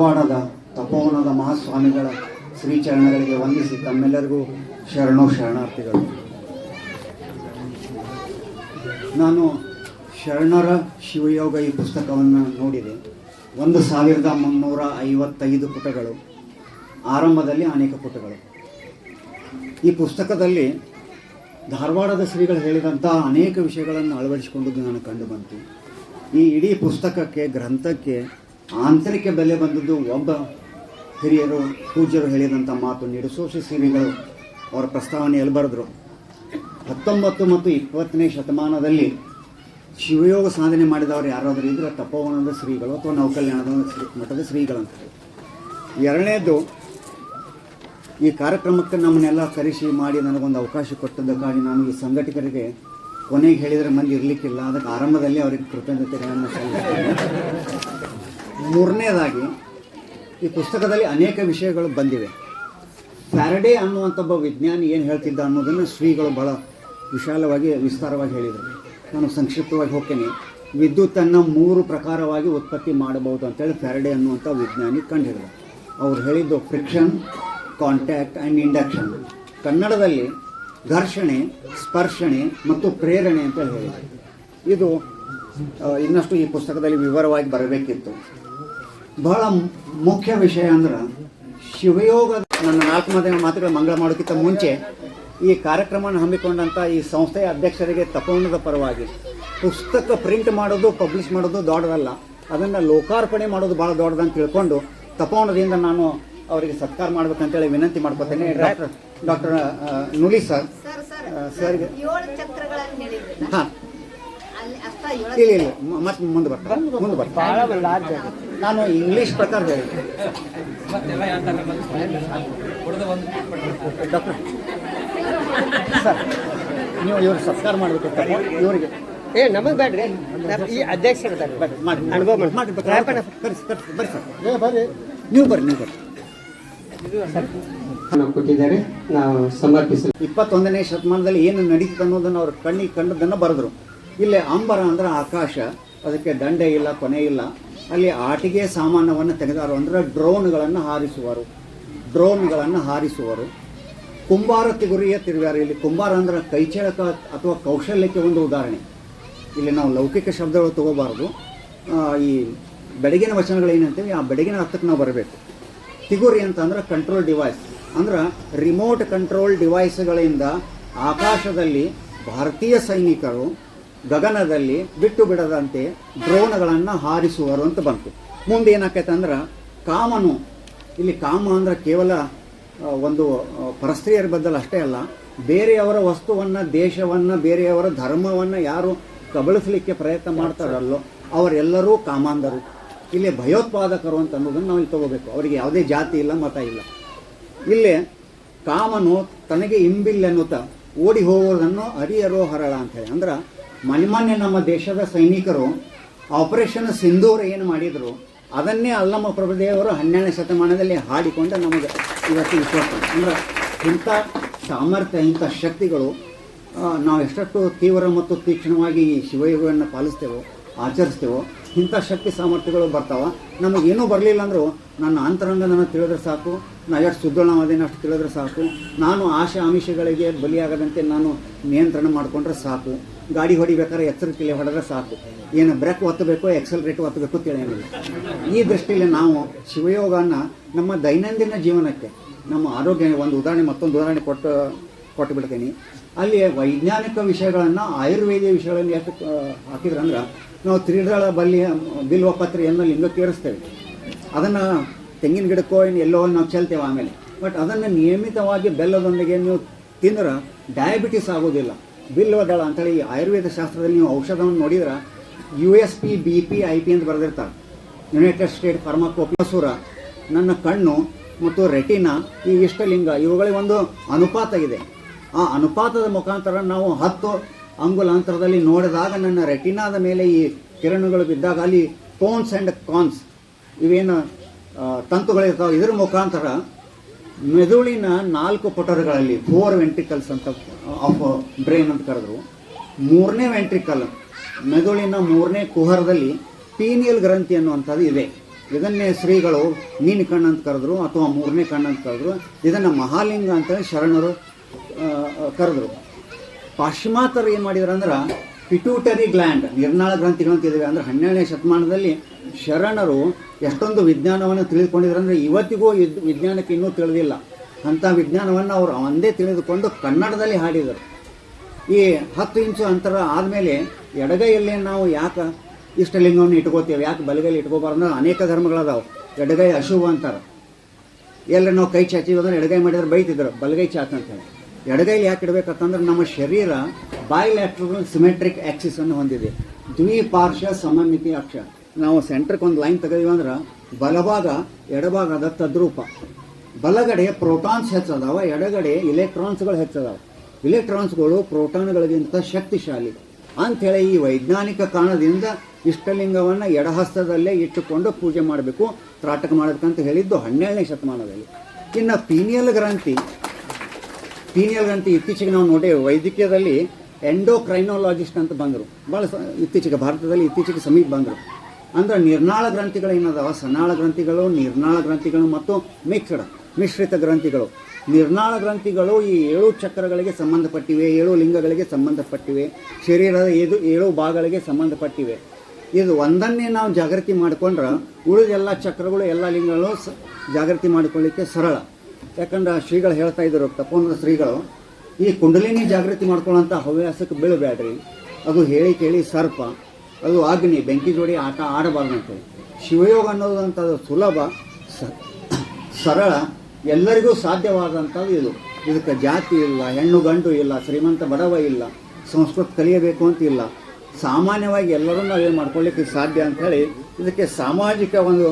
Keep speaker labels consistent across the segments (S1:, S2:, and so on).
S1: ಧಾರವಾಡದ ತಪೋವನದ ಮಹಾಸ್ವಾಮಿಗಳ ಶ್ರೀಚರಣಗಳಿಗೆ ವಂದಿಸಿ ತಮ್ಮೆಲ್ಲರಿಗೂ ಶರಣಾರ್ಥಿಗಳು. ನಾನು ಶರಣರ ಶಿವಯೋಗ ಈ ಪುಸ್ತಕವನ್ನು ನೋಡಿದೆ. 1355 ಪುಟಗಳು, ಆರಂಭದಲ್ಲಿ ಅನೇಕ ಪುಟಗಳು. ಈ ಪುಸ್ತಕದಲ್ಲಿ ಧಾರವಾಡದ ಶ್ರೀಗಳು ಹೇಳಿದಂಥ ಅನೇಕ ವಿಷಯಗಳನ್ನು ಅಳವಡಿಸಿಕೊಂಡದ್ದು ನಾನು ಕಂಡು ಬಂತು. ಈ ಇಡೀ ಪುಸ್ತಕಕ್ಕೆ, ಗ್ರಂಥಕ್ಕೆ ಆಂತರಿಕ ಬೆಲೆ ಬಂದದ್ದು ಒಬ್ಬ ಹಿರಿಯರು ಪೂಜ್ಯರು ಹೇಳಿದಂಥ ಮಾತು. ನಿಡಸೋಶಿ ಶ್ರೀಗಳು ಅವರ ಪ್ರಸ್ತಾವನೆಯಲ್ಲಿ ಬರೆದರು, 19 ಮತ್ತು 20ನೇ ಶತಮಾನದಲ್ಲಿ ಶಿವಯೋಗ ಸಾಧನೆ ಮಾಡಿದವರು ಯಾರಾದರೂ ಇದ್ದರೆ ತಪೋವನದ ಶ್ರೀಗಳು ಅಥವಾ ನವಕಲ್ಯಾಣದ ಮಠದ ಶ್ರೀಗಳಂತ. ಎರಡನೇದು, ಈ ಕಾರ್ಯಕ್ರಮಕ್ಕೆ ನಮ್ಮನ್ನೆಲ್ಲ ಕರೆಸಿ ಮಾಡಿ ನನಗೊಂದು ಅವಕಾಶ ಕೊಟ್ಟದ್ದಕ್ಕಾಗಿ ನಾನು ಈ ಸಂಘಟಕರಿಗೆ ಕೊನೆಗೆ ಹೇಳಿದರೆ ಮಂದಿ ಇರಲಿಕ್ಕಿಲ್ಲ, ಅದಕ್ಕೆ ಆರಂಭದಲ್ಲಿ ಅವರಿಗೆ ಕೃತಜ್ಞತೆಗಳನ್ನು ಸಲ್ಲಿಸ್ತೇನೆ. ಮೂರನೇದಾಗಿ, ಈ ಪುಸ್ತಕದಲ್ಲಿ ಅನೇಕ ವಿಷಯಗಳು ಬಂದಿವೆ. ಫ್ಯಾರಡೆ ಅನ್ನುವಂಥ ಒಬ್ಬ ವಿಜ್ಞಾನಿ ಏನು ಹೇಳ್ತಿದ್ದ ಅನ್ನೋದನ್ನು ಶ್ರೀಗಳು ಭಾಳ ವಿಶಾಲವಾಗಿ ವಿಸ್ತಾರವಾಗಿ ಹೇಳಿದರು. ನಾನು ಸಂಕ್ಷಿಪ್ತವಾಗಿ ಹೋಗ್ತೇನೆ. ವಿದ್ಯುತ್ತನ್ನು 3 ಪ್ರಕಾರವಾಗಿ ಉತ್ಪತ್ತಿ ಮಾಡಬಹುದು ಅಂತೇಳಿ ಫ್ಯಾರಡೆ ಅನ್ನುವಂಥ ವಿಜ್ಞಾನಿ ಕಂಡುಹಿಡಿದ. ಅವ್ರು ಹೇಳಿದ್ದು ಫ್ರಿಕ್ಷನ್, ಕಾಂಟ್ಯಾಕ್ಟ್ ಆ್ಯಂಡ್ ಇಂಡಕ್ಷನ್. ಕನ್ನಡದಲ್ಲಿ ಘರ್ಷಣೆ, ಸ್ಪರ್ಶಣೆ ಮತ್ತು ಪ್ರೇರಣೆ ಅಂತ ಹೇಳಿದೆ. ಇದು ಇನ್ನಷ್ಟು ಈ ಪುಸ್ತಕದಲ್ಲಿ ವಿವರವಾಗಿ ಬರಬೇಕಿತ್ತು. ಬಹಳ ಮುಖ್ಯ ವಿಷಯ ಅಂದ್ರೆ ಶಿವಯೋಗ. ನನ್ನ 4 ಮಾತುಗಳ ಮಂಗಳ ಮಾಡೋಕ್ಕಿಂತ ಮುಂಚೆ ಈ ಕಾರ್ಯಕ್ರಮವನ್ನು ಹಮ್ಮಿಕೊಂಡಂಥ ಈ ಸಂಸ್ಥೆಯ ಅಧ್ಯಕ್ಷರಿಗೆ ತಪೋವನದ ಪರವಾಗಿ ಪುಸ್ತಕ ಪ್ರಿಂಟ್ ಮಾಡೋದು, ಪಬ್ಲಿಷ್ ಮಾಡೋದು ದೊಡ್ಡದಲ್ಲ, ಅದನ್ನು ಲೋಕಾರ್ಪಣೆ ಮಾಡೋದು ಭಾಳ ದೊಡ್ಡದಂತ ತಿಳ್ಕೊಂಡು ತಪೋವನದಿಂದ ನಾನು ಅವರಿಗೆ ಸತ್ಕಾರ ಮಾಡ್ಬೇಕಂತೇಳಿ ವಿನಂತಿ ಮಾಡ್ಕೋತೇನೆ. ಡಾಕ್ಟರ್ ನುಲಿ ಸರ್ಗೆ ಹಾಂ ಇಲ್ಲ ಮತ್ತೆ ಮುಂದೆ ಬರ್ತಾರೆ. ನಾನು ಇಂಗ್ಲೀಷ್ ಪ್ರಕಾರ ಹೇಳಿದೆ. ಡಾಕ್ಟರ್ ಸರ್, ನೀವು ಇವ್ರಿಗೆ ಸತ್ಕಾರ ಮಾಡಬೇಕು. ಇವರಿಗೆ
S2: ನಮಗೆ ಬೇಡ್ರಿ, ಈ ಅಧ್ಯಕ್ಷರು ಅನುಭವ ಮಾಡಿ
S1: ಬರ್ರಿ ಸರ್, ಬರ್ರಿ ನೀವು ಬರ್ರಿ
S2: ಕೊಟ್ಟಿದ್ದಾರೆ. ನಾವು ಸಮರ್ಪಿಸ
S1: 21ನೇ ಶತಮಾನದಲ್ಲಿ ಏನು ನಡೀತದೆ ಅನ್ನೋದನ್ನು ಅವ್ರ ಕಣ್ಣಿಗೆ ಕಂಡದನ್ನು ಬರೆದ್ರು. ಇಲ್ಲೇ ಅಂಬರ ಅಂದ್ರೆ ಆಕಾಶ, ಅದಕ್ಕೆ ದಂಡೆ ಇಲ್ಲ, ಕೊನೆ ಇಲ್ಲ. ಅಲ್ಲಿ ಆಟಿಕೆ ಸಾಮಾನವನ್ನು ತೆಗೆದಾರು ಅಂದರೆ ಡ್ರೋನ್ಗಳನ್ನು ಹಾರಿಸುವರು. ಕುಂಬಾರ ತಿಗುರಿಯ ತಿರುವ್ಯಾರು. ಇಲ್ಲಿ ಕುಂಬಾರ ಅಂದ್ರೆ ಕೈಚಳಕ ಅಥವಾ ಕೌಶಲ್ಯಕ್ಕೆ ಒಂದು ಉದಾಹರಣೆ. ಇಲ್ಲಿ ನಾವು ಲೌಕಿಕ ಶಬ್ದಗಳು ತಗೋಬಾರ್ದು. ಈ ಬೆಳಗಿನ ವಚನಗಳು ಏನಂತೀವಿ, ಆ ಬೆಳಗಿನ ಅರ್ಥಕ್ಕೆ ನಾವು ಬರಬೇಕು. ತಿಗುರಿ ಅಂತಂದ್ರೆ ಕಂಟ್ರೋಲ್ ಡಿವೈಸ್, ಅಂದ್ರೆ ರಿಮೋಟ್ ಕಂಟ್ರೋಲ್ ಡಿವೈಸ್ಗಳಿಂದ ಆಕಾಶದಲ್ಲಿ ಭಾರತೀಯ ಸೈನಿಕರು ಗಗನದಲ್ಲಿ ಬಿಟ್ಟು ಬಿಡದಂತೆ ಡ್ರೋನ್ಗಳನ್ನು ಹಾರಿಸುವರು ಅಂತ ಬಂತು. ಮುಂದೆ ಏನಾಕೈತೆ ಅಂದ್ರೆ ಕಾಮನು, ಇಲ್ಲಿ ಕಾಮ ಅಂದ್ರೆ ಕೇವಲ ಒಂದು ಪರಸ್ತ್ರೀಯರ ಬದಲು ಅಷ್ಟೇ ಅಲ್ಲ, ಬೇರೆಯವರ ವಸ್ತುವನ್ನು, ದೇಶವನ್ನು, ಬೇರೆಯವರ ಧರ್ಮವನ್ನು ಯಾರು ಕಬಳಿಸಲಿಕ್ಕೆ ಪ್ರಯತ್ನ ಮಾಡ್ತಾರಲ್ಲೋ ಅವರೆಲ್ಲರೂ ಕಾಮಾಂಧರು. ಇಲ್ಲಿ ಭಯೋತ್ಪಾದಕರು ಅಂತ ಅನ್ನೋದನ್ನು ನಾವು ಇಲ್ಲಿ ತಗೋಬೇಕು. ಅವರಿಗೆ ಯಾವುದೇ ಜಾತಿ ಇಲ್ಲ, ಮತ ಇಲ್ಲ. ಇಲ್ಲೇ ಕಾಮನು ತನಗೆ ಇಂಬಿಲ್ಲೆನ್ನುತ್ತಾ ಓಡಿ ಹೋಗೋದನ್ನು ಅರಿಯರೋ ಹರಳ ಅಂಥೇಳಿ. ಅಂದ್ರೆ ಮೊನ್ನೆ ನಮ್ಮ ದೇಶದ ಸೈನಿಕರು ಆಪರೇಷನ್ ಸಿಂಧೂರ್ ಏನು ಮಾಡಿದರು ಅದನ್ನೇ ಅಲ್ಲಮ್ಮ ಪ್ರಭುದೇವರು 12ನೇ ಶತಮಾನದಲ್ಲಿ ಹಾಡಿಕೊಂಡು ನಮಗೆ ಇವತ್ತು ವಿಶ್ವಾಸ. ಅಂದ್ರೆ ಇಂಥ ಸಾಮರ್ಥ್ಯ, ಇಂಥ ಶಕ್ತಿಗಳು ನಾವು ಎಷ್ಟಷ್ಟು ತೀವ್ರ ಮತ್ತು ತೀಕ್ಷ್ಣವಾಗಿ ಈ ಶಿವಯೋಗವನ್ನು ಪಾಲಿಸ್ತೇವೋ, ಆಚರಿಸ್ತೇವೋ, ಇಂಥ ಶಕ್ತಿ ಸಾಮರ್ಥ್ಯಗಳು ಬರ್ತಾವೆ. ನಮಗೇನೂ ಬರಲಿಲ್ಲ ಅಂದರೂ ನನ್ನ ಅಂತರಂಗ ನನ್ನ ತಿಳಿದ್ರೆ ಸಾಕು, ನಾನು ಎಷ್ಟು ಸುದೃಢವಾದೇನು ಅಷ್ಟು ತಿಳಿದ್ರೆ ಸಾಕು, ನಾನು ಆಶೆ ಆಮಿಷಗಳಿಗೆ ಬಲಿಯಾಗದಂತೆ ನಾನು ನಿಯಂತ್ರಣ ಮಾಡಿಕೊಂಡ್ರೆ ಸಾಕು, ಗಾಡಿ ಹೊಡಿಬೇಕಾದ್ರೆ ಎಚ್ಚರಿಕೆಯಲ್ಲಿ ಹೊಡೆದ್ರೆ ಸಾಕು, ಏನು ಬ್ರೇಕ್ ಒತ್ತಬೇಕು, ಎಕ್ಸಲ್ರೇಟ್ ಒತ್ತಬೇಕು ತಿಳಿಯೋಂಗಿಲ್ಲ. ಈ ದೃಷ್ಟಿಯಲ್ಲಿ ನಾವು ಶಿವಯೋಗನ ನಮ್ಮ ದೈನಂದಿನ ಜೀವನಕ್ಕೆ, ನಮ್ಮ ಆರೋಗ್ಯ, ಒಂದು ಉದಾಹರಣೆ, ಮತ್ತೊಂದು ಉದಾಹರಣೆ ಕೊಟ್ಟು ಬಿಡ್ತೀನಿ. ಅಲ್ಲಿ ವೈಜ್ಞಾನಿಕ ವಿಷಯಗಳನ್ನು, ಆಯುರ್ವೇದಿಯ ವಿಷಯಗಳನ್ನು ಎಷ್ಟು ಹಾಕಿದ್ರೆ ಅಂದ್ರೆ, ನಾವು ತ್ರಿದಳ ಬಿಲ್ವ ಪತ್ರೆಯನ್ನು ಲಿಂಗಕ್ಕೆ ಏರಿಸ್ತೇವೆ. ಅದನ್ನು ತೆಂಗಿನ ಗಿಡಕ್ಕೋ ಎಲ್ಲೋ ನಾವು ಚೆಲ್ತೇವೆ ಆಮೇಲೆ. ಬಟ್ ಅದನ್ನು ನಿಯಮಿತವಾಗಿ ಬೆಲ್ಲದೊಂದಿಗೆ ನೀವು ತಿಂದ್ರೆ ಡಯಾಬಿಟಿಸ್ ಆಗೋದಿಲ್ಲ. ಬಿಲ್ವ ದಳ ಅಂತೇಳಿ ಆಯುರ್ವೇದ ಶಾಸ್ತ್ರದಲ್ಲಿ ನೀವು ಔಷಧವನ್ನು ನೋಡಿದ್ರೆ USP, BP, IP ಅಂತ ಬರೆದಿರ್ತಾರೆ. United state ಫಾರ್ಮಾಕೋಪಿಯಸೂರ. ನನ್ನ ಕಣ್ಣು ಮತ್ತು ರೆಟಿನಾ, ಈ ಇಷ್ಟಲಿಂಗ, ಇವುಗಳಿಗೆ ಒಂದು ಅನುಪಾತ ಇದೆ. ಆ ಅನುಪಾತದ ಮುಖಾಂತರ ನಾವು 10 ಅಂಗುಲ ಅಂತರದಲ್ಲಿ ನೋಡಿದಾಗ ನನ್ನ ರೆಟಿನಾದ ಮೇಲೆ ಈ ಕಿರಣಗಳು ಬಿದ್ದಾಗ ಅಲ್ಲಿ ಪೋನ್ಸ್ ಆ್ಯಂಡ್ ಕಾನ್ಸ್ ಇವೇನು ತಂತುಗಳಿರ್ತಾವೆ, ಇದರ ಮುಖಾಂತರ ಮೆದುಳಿನ 4 ಪಟರಗಳಲ್ಲಿ 4 ವೆಂಟ್ರಿಕಲ್ಸ್ ಅಂತ ಆಫ್ ಬ್ರೈನ್ ಅಂತ ಕರೆದ್ರು. 3ನೇ ವೆಂಟ್ರಿಕಲ್ ಮೆದುಳಿನ 3ನೇ ಕುಹರದಲ್ಲಿ ಪೀನಿಯಲ್ ಗ್ರಂಥಿ ಅನ್ನುವಂಥದ್ದು ಇದೆ. ಇದನ್ನೇ ಶ್ರೀಗಳು ಮೀನು ಕಣ್ಣು ಅಂತ ಕರೆದ್ರು ಅಥವಾ ಮೂರನೇ ಕಣ್ಣು ಅಂತ ಕರೆದ್ರು. ಇದನ್ನು ಮಹಾಲಿಂಗ ಅಂತೇಳಿ ಶರಣರು ಕರೆದ್ರು. ಪಾಶ್ಚಿಮಾತ್ಯರು ಏನು ಮಾಡಿದ್ರು ಅಂದ್ರೆ ಪಿಟ್ಯೂಟರಿ ಗ್ಲ್ಯಾಂಡ್, ನಿರ್ನಾಳ ಗ್ರಂಥಿಗಳು ಅಂತಿದ್ದಾವೆ. ಅಂದರೆ 12ನೇ ಶತಮಾನದಲ್ಲಿ ಶರಣರು ಎಷ್ಟೊಂದು ವಿಜ್ಞಾನವನ್ನು ತಿಳಿದುಕೊಂಡಿದ್ರು ಅಂದರೆ ಇವತ್ತಿಗೂ ವಿಜ್ಞಾನಕ್ಕೆ ಇನ್ನೂ ತಿಳಿದಿಲ್ಲ. ಅಂಥ ವಿಜ್ಞಾನವನ್ನು ಅವರು ಒಂದೇ ತಿಳಿದುಕೊಂಡು ಕನ್ನಡದಲ್ಲಿ ಹಾಡಿದರು. ಈ 10 ಇಂಚು ಅಂತರ ಆದಮೇಲೆ ಎಡಗೈಯಲ್ಲಿ ನಾವು ಯಾಕೆ ಇಷ್ಟಲಿಂಗವನ್ನು ಇಟ್ಕೋತೀವಿ, ಯಾಕೆ ಬಲಗೈಲಿ ಇಟ್ಕೋಬಾರ್ದು ಅಂದ್ರೆ ಅನೇಕ ಧರ್ಮಗಳದಾವೆ. ಎಡಗೈ ಅಶುಭ ಅಂತಾರೆ. ಎಲ್ಲ ನಾವು ಕೈ ಚಾಚಿದ್ರೆ ಎಡಗೈ ಮಾಡಿದ್ರೆ ಬೈತಿದ್ರು ಬಲಗೈ ಚಾಚ ಅಂತೇಳಿ. ಎಡಗೈಲಿ ಯಾಕೆ ಇಡಬೇಕಂತಂದ್ರೆ ನಮ್ಮ ಶರೀರ ಬೈಲ್ಯಾಟ್ರಲ್ ಸಿಮೆಟ್ರಿಕ್ ಆಕ್ಸಿಸ್ ಅನ್ನು ಹೊಂದಿದೆ. ದ್ವಿಪಾರ್ಶ್ವ ಸಮಮಿತಿ ಅಕ್ಷ. ನಾವು ಸೆಂಟ್ರಿಗೆ ಒಂದು ಲೈನ್ ತೆಗೆದೀವಿ ಅಂದ್ರೆ ಬಲಭಾಗ ಎಡಭಾಗದ ತದ್ರೂಪ. ಬಲಗಡೆ ಪ್ರೋಟಾನ್ಸ್ ಹೆಚ್ಚದಾವ, ಎಡಗಡೆ ಇಲೆಕ್ಟ್ರಾನ್ಸ್ಗಳು ಹೆಚ್ಚದಾವ. ಇಲೆಕ್ಟ್ರಾನ್ಸ್ಗಳು ಪ್ರೋಟಾನ್ಗಳಿಗಿಂತ ಶಕ್ತಿಶಾಲಿ ಅಂಥೇಳಿ ಈ ವೈಜ್ಞಾನಿಕ ಕಾರಣದಿಂದ ಇಷ್ಟಲಿಂಗವನ್ನು ಎಡಹಸ್ತದಲ್ಲೇ ಇಟ್ಟುಕೊಂಡು ಪೂಜೆ ಮಾಡಬೇಕು, ತ್ರಾಟಕ ಮಾಡಬೇಕಂತ ಹೇಳಿದ್ದು 12ನೇ ಶತಮಾನದಲ್ಲಿ. ಇನ್ನು ಪೀನಿಯಲ್ ಗ್ರಂಥಿ ಇತ್ತೀಚೆಗೆ ನಾವು ನೋಡಿ ವೈದ್ಯಕೀಯದಲ್ಲಿ ಎಂಡೋಕ್ರೈನಾಲಜಿಸ್ಟ್ ಅಂತ ಬಂದರು. ಭಾಳ ಇತ್ತೀಚೆಗೆ ಭಾರತದಲ್ಲಿ ಇತ್ತೀಚೆಗೆ ಸಮೀಪ ಬಂದರು. ಅಂದ್ರೆ ನಿರ್ನಾಳ ಗ್ರಂಥಿಗಳು ಏನದಾವ, ಸನಾಳ ಗ್ರಂಥಿಗಳು, ನಿರ್ನಾಳ ಗ್ರಂಥಿಗಳು ಮತ್ತು ಮಿಶ್ರಿತ ಗ್ರಂಥಿಗಳು. ನಿರ್ನಾಳ ಗ್ರಂಥಿಗಳು ಈ 7 ಚಕ್ರಗಳಿಗೆ ಸಂಬಂಧಪಟ್ಟಿವೆ, 7 ಲಿಂಗಗಳಿಗೆ ಸಂಬಂಧಪಟ್ಟಿವೆ, ಶರೀರದ 7 ಭಾಗಗಳಿಗೆ ಸಂಬಂಧಪಟ್ಟಿವೆ. ಇದು ಒಂದನ್ನೇ ನಾವು ಜಾಗೃತಿ ಮಾಡಿಕೊಂಡ್ರೆ ಉಳಿದ ಎಲ್ಲ ಚಕ್ರಗಳು ಎಲ್ಲ ಲಿಂಗಗಳು ಜಾಗೃತಿ ಮಾಡಿಕೊಳ್ಳಿಕ್ಕೆ ಸರಳ. ಯಾಕಂದ್ರೆ ಶ್ರೀಗಳು ಹೇಳ್ತಾ ಇದ್ರು, ತಪೋಂದ್ರ ಶ್ರೀಗಳು, ಈ ಕುಂಡಲಿನಿ ಜಾಗೃತಿ ಮಾಡ್ಕೊಳ್ಳೋಂಥ ಹವ್ಯಾಸಕ್ಕೆ ಬೀಳಬೇಡ್ರಿ. ಅದು ಹೇಳಿ ಕೇಳಿ ಸರ್ಪ, ಅದು ಅಗ್ನಿ, ಬೆಂಕಿ ಜೋಡಿ ಆಟ ಆಡಬಾರ್ದು ಅಂತೇಳಿ. ಶಿವಯೋಗ ಅನ್ನೋದಂಥದ್ದು ಸುಲಭ, ಸರಳ, ಎಲ್ಲರಿಗೂ ಸಾಧ್ಯವಾದಂಥದ್ದು ಇದು. ಇದಕ್ಕೆ ಜಾತಿ ಇಲ್ಲ, ಹೆಣ್ಣು ಗಂಡು ಇಲ್ಲ, ಶ್ರೀಮಂತ ಬಡವ ಇಲ್ಲ, ಸಂಸ್ಕೃತ ಕಲಿಯಬೇಕು ಅಂತ ಇಲ್ಲ. ಸಾಮಾನ್ಯವಾಗಿ ಎಲ್ಲರೂ ನಾವೇನು ಮಾಡ್ಕೊಳ್ಳಿಕ್ಕೆ ಸಾಧ್ಯ ಅಂಥೇಳಿ ಇದಕ್ಕೆ ಸಾಮಾಜಿಕ ಒಂದು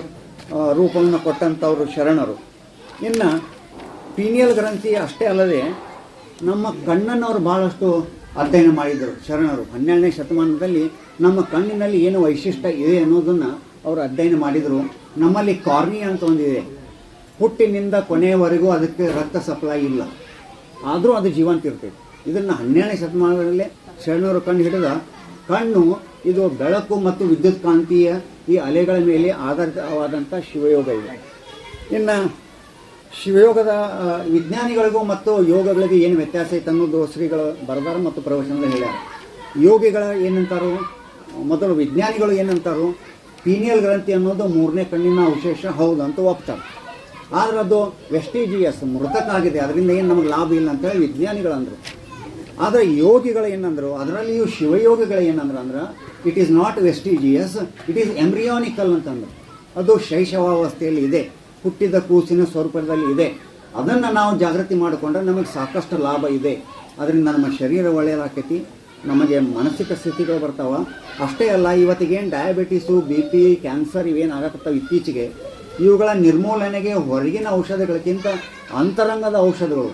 S1: ರೂಪವನ್ನು ಕೊಟ್ಟಂಥವ್ರು ಶರಣರು. ಇನ್ನು ಪೀನಿಯಲ್ ಗ್ರಂಥಿ ಅಷ್ಟೇ ಅಲ್ಲದೆ ನಮ್ಮ ಕಣ್ಣನ್ನು ಅವರು ಭಾಳಷ್ಟು ಅಧ್ಯಯನ ಮಾಡಿದರು ಶರಣರು. 12ನೇ ಶತಮಾನದಲ್ಲಿ ನಮ್ಮ ಕಣ್ಣಿನಲ್ಲಿ ಏನು ವೈಶಿಷ್ಟ್ಯ ಇದೆ ಅನ್ನೋದನ್ನು ಅವರು ಅಧ್ಯಯನ ಮಾಡಿದರು. ನಮ್ಮಲ್ಲಿ ಕಾರ್ನಿಯಾ ಅಂತ ಒಂದಿದೆ. ಹುಟ್ಟಿನಿಂದ ಕೊನೆಯವರೆಗೂ ಅದಕ್ಕೆ ರಕ್ತ ಸಪ್ಲೈ ಇಲ್ಲ, ಆದರೂ ಅದು ಜೀವಂತ ಇರ್ತೈತೆ. ಇದನ್ನು 12ನೇ ಶತಮಾನದಲ್ಲೇ ಶರಣರು ಕಂಡು ಹಿಡಿದ ಕಣ್ಣು ಇದು ಬೆಳಕು ಮತ್ತು ವಿದ್ಯುತ್ ಕಾಂತೀಯ ಈ ಅಲೆಗಳ ಮೇಲೆ ಆಧಾರಿತವಾದಂಥ ಶಿವಯೋಗ ಇದೆ. ಇನ್ನು ಶಿವಯೋಗದ ವಿಜ್ಞಾನಿಗಳಿಗೂ ಮತ್ತು ಯೋಗಗಳಿಗೆ ಏನು ವ್ಯತ್ಯಾಸ ಐತೆ ಅನ್ನೋದು ಶ್ರೀಗಳು ಬರದಾರ ಮತ್ತು ಪ್ರವಚನದಲ್ಲಿ ಹೇಳ್ಯಾರ. ಯೋಗಿಗಳ ಏನಂತಾರೋ, ಮೊದಲು ವಿಜ್ಞಾನಿಗಳು ಏನಂತಾರೋ, ಪೀನಿಯಲ್ ಗ್ರಂಥಿ ಅನ್ನೋದು 3ನೇ ಕಣ್ಣಿನ ಅವಶೇಷ ಹೌದು ಅಂತ ಒಪ್ತಾರೆ. ಆದರೆ ಅದು ವೆಸ್ಟಿಜಿಯಸ್, ಮೃತಕ ಆಗಿದೆ, ಅದರಿಂದ ಏನು ನಮಗೆ ಲಾಭ ಇಲ್ಲ ಅಂತೇಳಿ ವಿಜ್ಞಾನಿಗಳಂದರು. ಆದರೆ ಯೋಗಿಗಳು ಏನಂದರು, ಅದರಲ್ಲಿಯೂ ಶಿವಯೋಗಿಗಳು ಏನಂದ್ರೆ it is not vestigial, it is embryonical ಅಂತಂದರು. ಅದು ಶೈಶವಾವಸ್ಥೆಯಲ್ಲಿ ಇದೆ, ಹುಟ್ಟಿದ ಕೂಸಿನ ಸ್ವರೂಪದಲ್ಲಿ ಇದೆ. ಅದನ್ನು ನಾವು ಜಾಗೃತಿ ಮಾಡಿಕೊಂಡ್ರೆ ನಮಗೆ ಸಾಕಷ್ಟು ಲಾಭ ಇದೆ. ಅದರಿಂದ ನಮ್ಮ ಶರೀರ ಒಳ್ಳೆಯದಾಕೈತಿ, ನಮಗೆ ಮಾನಸಿಕ ಸ್ಥಿತಿಗಳು ಬರ್ತಾವ. ಅಷ್ಟೇ ಅಲ್ಲ, ಇವತ್ತಿಗೇನು ಡಯಾಬಿಟೀಸು, BP, ಕ್ಯಾನ್ಸರ್ ಇವೇನು ಆಗತ್ತವೆ ಇತ್ತೀಚೆಗೆ, ಇವುಗಳ ನಿರ್ಮೂಲನೆಗೆ ಹೊರಗಿನ ಔಷಧಗಳಕ್ಕಿಂತ ಅಂತರಂಗದ ಔಷಧಗಳು,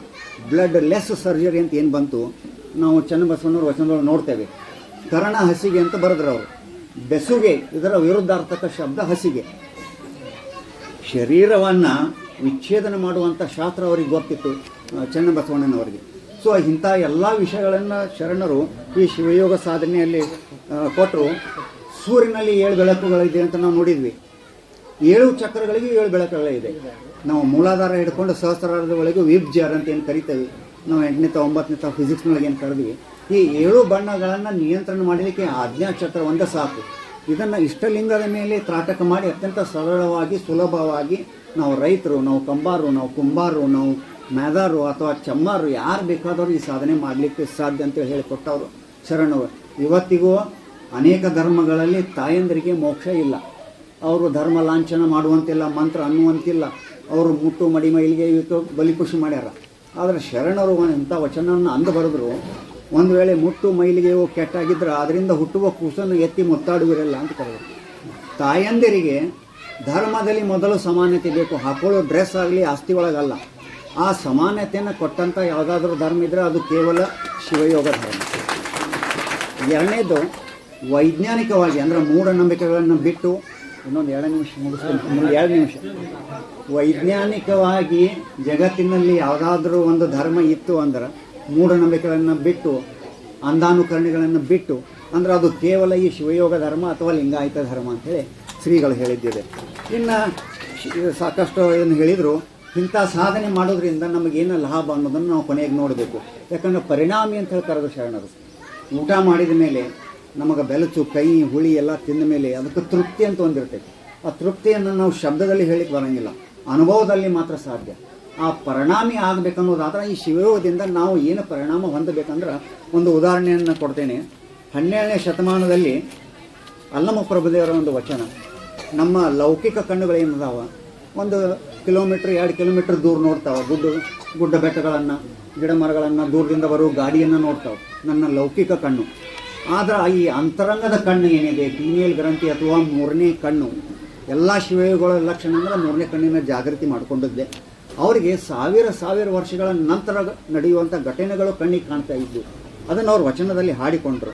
S1: ಬ್ಲಡ್ ಲೆಸ್ ಸರ್ಜರಿ ಅಂತ ಏನು ಬಂತು, ನಾವು ಚನ್ನಬಸವಣ್ಣವ್ರ ವಚನಗಳು ನೋಡ್ತೇವೆ. ಕರ್ಣ ಹಸಿಗೆ ಅಂತ ಬರೆದ್ರು ಅವರು. ಬೆಸುಗೆ ಇದರ ವಿರುದ್ಧಾರ್ಥಕ ಶಬ್ದ ಹಸಿಗೆ. ಶರೀರವನ್ನು ವಿಚ್ಛೇದನ ಮಾಡುವಂಥ ಶಾಸ್ತ್ರ ಅವರಿಗೆ ಗೊತ್ತಿತ್ತು, ಚನ್ನಬಸವಣ್ಣನವರಿಗೆ. ಸೊ ಇಂಥ ಎಲ್ಲ ವಿಷಯಗಳನ್ನು ಶರಣರು ಈ ಶಿವಯೋಗ ಸಾಧನೆಯಲ್ಲಿ ಕೊಟ್ಟರು. ಸೂರ್ಯನಲ್ಲಿ 7 ಬೆಳಕುಗಳಿದೆ ಅಂತ ನಾವು ನೋಡಿದ್ವಿ. 7 ಚಕ್ರಗಳಿಗೆ 7 ಬೆಳಕುಗಳಿದೆ. ನಾವು ಮೂಲಾಧಾರ ಹಿಡ್ಕೊಂಡು ಸಹಸ್ರಾರದವರೆಗೂ ವಿಬ್ಜರ್ ಅಂತ ಏನು ಕರಿತೇವೆ, ನಾವು 8ನೇ 9ನೇ ಫಿಸಿಕ್ಸ್ನೊಳಗೆ ಏನು ಕರೆದ್ವಿ. ಈ 7 ಬಣ್ಣಗಳನ್ನು ನಿಯಂತ್ರಣ ಮಾಡಲಿಕ್ಕೆ ಆಜ್ಞಾಚಕ್ರ ಒಂದೇ ಸಾಕು. ಇದನ್ನು ಇಷ್ಟಲಿಂಗದ ಮೇಲೆ ತ್ರಾಟಕ ಮಾಡಿ ಅತ್ಯಂತ ಸರಳವಾಗಿ ಸುಲಭವಾಗಿ ನಾವು ರೈತರು, ನಾವು ಕಂಬಾರು, ನಾವು ಕುಂಬಾರು, ನಾವು ಮೇದಾರು ಅಥವಾ ಚಮ್ಮಾರು ಯಾರು ಬೇಕಾದವರು ಈ ಸಾಧನೆ ಮಾಡಲಿಕ್ಕೆ ಸಾಧ್ಯ ಅಂತೇಳಿ ಹೇಳಿಕೊಟ್ಟವರು ಶರಣರು. ಇವತ್ತಿಗೂ ಅನೇಕ ಧರ್ಮಗಳಲ್ಲಿ ತಾಯಂದರಿಗೆ ಮೋಕ್ಷ ಇಲ್ಲ. ಅವರು ಧರ್ಮ ಲಾಂಛನ ಮಾಡುವಂತಿಲ್ಲ, ಮಂತ್ರ ಅನ್ನುವಂತಿಲ್ಲ, ಅವರು ಮುಟ್ಟು ಮಡಿ ಮೈಲಿಗೆ ಇವತ್ತು ಬಲಿಪುಷಿ ಮಾಡ್ಯಾರ. ಆದರೆ ಶರಣರು ಇಂಥ ವಚನವನ್ನು ಅಂದು ಬರೆದ್ರು, ಒಂದು ವೇಳೆ ಮುಟ್ಟು ಮೈಲಿಗೆಯು ಕೆಟ್ಟಾಗಿದ್ದರೆ ಅದರಿಂದ ಹುಟ್ಟುವ ಕೂಸನ್ನು ಎತ್ತಿ ಮುತ್ತಾಡುವಿರಲ್ಲ ಅಂತ ಕರೆದರು. ತಾಯಂದಿರಿಗೆ ಧರ್ಮದಲ್ಲಿ ಮೊದಲು ಸಮಾನತೆ ಬೇಕು. ಹಾಕೊಳ್ಳೋ ಡ್ರೆಸ್ ಆಗಲಿ ಆಸ್ತಿ ಒಳಗಲ್ಲ. ಆ ಸಮಾನತೆಯನ್ನು ಕೊಟ್ಟಂಥ ಯಾವುದಾದ್ರೂ ಧರ್ಮ ಇದ್ದರೆ ಅದು ಕೇವಲ ಶಿವಯೋಗ ಧರ್ಮ. ಎರಡನೇದು ವೈಜ್ಞಾನಿಕವಾಗಿ ಅಂದರೆ ಮೂಢನಂಬಿಕೆಗಳನ್ನು ಬಿಟ್ಟು, ಇನ್ನೊಂದು 2 ನಿಮಿಷ ಮುಗಿಸ್ತೀನಿ, 2 ನಿಮಿಷ. ವೈಜ್ಞಾನಿಕವಾಗಿ ಜಗತ್ತಿನಲ್ಲಿ ಯಾವುದಾದ್ರೂ ಒಂದು ಧರ್ಮ ಇತ್ತು ಅಂದ್ರೆ ಮೂಢನಂಬಿಕೆಗಳನ್ನು ಬಿಟ್ಟು, ಅಂಧಾನುಕರಣೆಗಳನ್ನು ಬಿಟ್ಟು, ಅಂದ್ರೆ ಅದು ಕೇವಲ ಈ ಶಿವಯೋಗ ಧರ್ಮ ಅಥವಾ ಲಿಂಗಾಯತ ಧರ್ಮ ಅಂತೇಳಿ ಶ್ರೀಗಳು ಹೇಳಿದ್ದಿದೆ. ಇನ್ನು ಸಾಕಷ್ಟು ಏನು ಹೇಳಿದರು, ಇಂಥ ಸಾಧನೆ ಮಾಡೋದ್ರಿಂದ ನಮಗೇನು ಲಾಭ ಅನ್ನೋದನ್ನು ನಾವು ಕೊನೆಗೆ ನೋಡಬೇಕು. ಯಾಕಂದರೆ ಪರಿಣಾಮಿ ಅಂತ ಹೇಳಿ ಕರೆದು ಶರಣರು. ಊಟ ಮಾಡಿದ ಮೇಲೆ ನಮಗೆ ಬೆಲಚು ಕೈ ಹುಳಿ ಎಲ್ಲ ತಿಂದ ಮೇಲೆ ಅದಕ್ಕೆ ತೃಪ್ತಿ ಅಂತ ಒಂದಿರ್ತೈತಿ. ಆ ತೃಪ್ತಿಯನ್ನು ನಾವು ಶಬ್ದದಲ್ಲಿ ಹೇಳಿಕ್ಕೆ ಬರೋಂಗಿಲ್ಲ, ಅನುಭವದಲ್ಲಿ ಮಾತ್ರ ಸಾಧ್ಯ. ಆ ಪರಿಣಾಮಿ ಆಗಬೇಕನ್ನೋದಾದ್ರೆ ಈ ಶಿವಯೋಗದಿಂದ ನಾವು ಏನು ಪರಿಣಾಮ ಹೊಂದಬೇಕಂದ್ರೆ ಒಂದು ಉದಾಹರಣೆಯನ್ನು ಕೊಡ್ತೇನೆ. 12ನೇ ಶತಮಾನದಲ್ಲಿ ಅಲ್ಲಮ ಪ್ರಭುದೇವರ ಒಂದು ವಚನ, ನಮ್ಮ ಲೌಕಿಕ ಕಣ್ಣುಗಳೇನದಾವ 1 ಕಿಲೋಮೀಟ್ರ್ 2 ಕಿಲೋಮೀಟ್ರ್ ದೂರ ನೋಡ್ತಾವೆ, ಗುಡ್ಡ ಬೆಟ್ಟಗಳನ್ನು, ಗಿಡ ಮರಗಳನ್ನು, ದೂರದಿಂದ ಬರೋ ಗಾಡಿಯನ್ನು ನೋಡ್ತಾವೆ ನನ್ನ ಲೌಕಿಕ ಕಣ್ಣು. ಆದರೆ ಈ ಅಂತರಂಗದ ಕಣ್ಣು ಏನಿದೆ, ಫೀಮೇಲ್ ಗ್ರಂಥಿ ಅಥವಾ 3ನೇ ಕಣ್ಣು, ಎಲ್ಲ ಶಿವಯೋಗಗಳ ಲಕ್ಷಣ ಅಂದರೆ 3ನೇ ಕಣ್ಣಿನ ಜಾಗೃತಿ ಮಾಡಿಕೊಂಡಿದ್ದೆ. ಅವರಿಗೆ ಸಾವಿರ ವರ್ಷಗಳ ನಂತರ ನಡೆಯುವಂಥ ಘಟನೆಗಳು ಕಣ್ಣಿಗೆ ಕಾಣ್ತಾ ಇದ್ದು ಅದನ್ನು ಅವ್ರ ವಚನದಲ್ಲಿ ಹಾಡಿಕೊಂಡ್ರು.